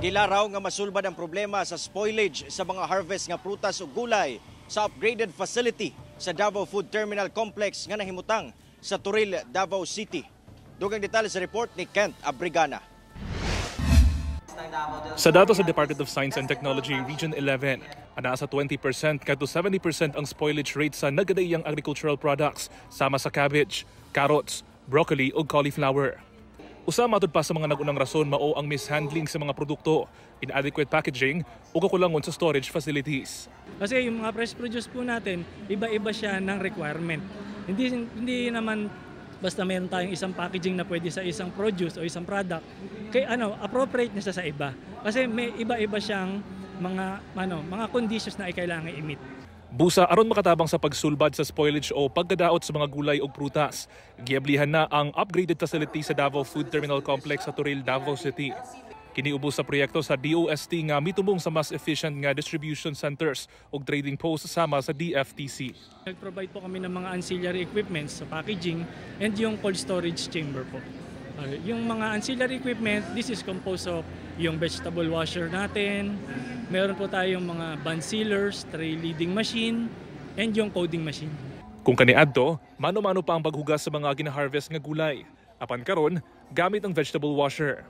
Gilaraw nga masulbad ang problema sa spoilage sa mga harvest nga prutas ug gulay sa upgraded facility sa Davao Food Terminal Complex nga nahimutang sa Turil, Davao City. Dugang detalye sa report ni Kent Abrigana. Sa datos sa Department of Science and Technology Region 11, nasa 20% kadto 70% ang spoilage rate sa nagadayang agricultural products sama sa cabbage, carrots, broccoli ug cauliflower. Usa matud pa sa mga nagunang rason mao ang mishandling sa mga produkto, inadequate packaging o kakulangon sa storage facilities. Kasi yung mga fresh produce po natin, iba-iba siya ng requirement. Hindi naman basta meron tayong isang packaging na pwede sa isang produce o isang product, appropriate na siya sa iba. Kasi may iba-iba siyang mga conditions na kailangan i-meet. Busa aron makatabang sa pagsulbad sa spoilage o pagkadaot sa mga gulay o prutas, giablihan na ang upgraded facility sa Davao Food Terminal Complex sa Turil, Davao City. Kiniubos sa proyekto sa DOST nga mitubong sa mas efficient nga distribution centers o trading posts sama sa DFTC. Nag-provide po kami ng mga ancillary equipments sa packaging and yung cold storage chamber po. Yung mga ancillary equipment, this is composed of yung vegetable washer natin, meron po tayong mga bun sealers, tray leading machine, and yung coding machine. Kung kaniadto, mano-mano pa ang paghugas sa mga gina-harvest nga gulay. Apan karon, gamit ang vegetable washer.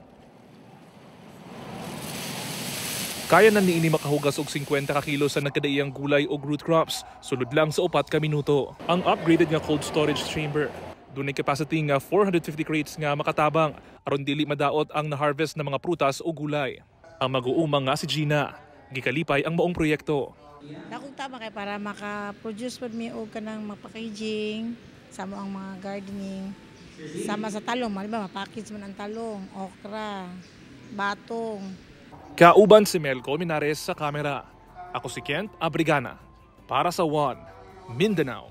Kaya na niini makahugas og 50 ka kilo sa nagkadaiyang gulay o root crops, sulod lang sa 4 ka minuto. Ang upgraded nga cold storage chamber, dunay capacity nga 450 crates nga makatabang aron dili madaot ang na-harvest na mga prutas o gulay. Ang mag-uumang nga si Gina, gikalipay ang maong proyekto. Dakong tama kay para maka-produce pod mi og kanang packaging, sama ang mga gardening, sama sa talong, maliba ma-package man ang talong, okra, batong. Kauban si Melco Minares sa kamera. Ako si Kent Abrigana para sa One Mindanao.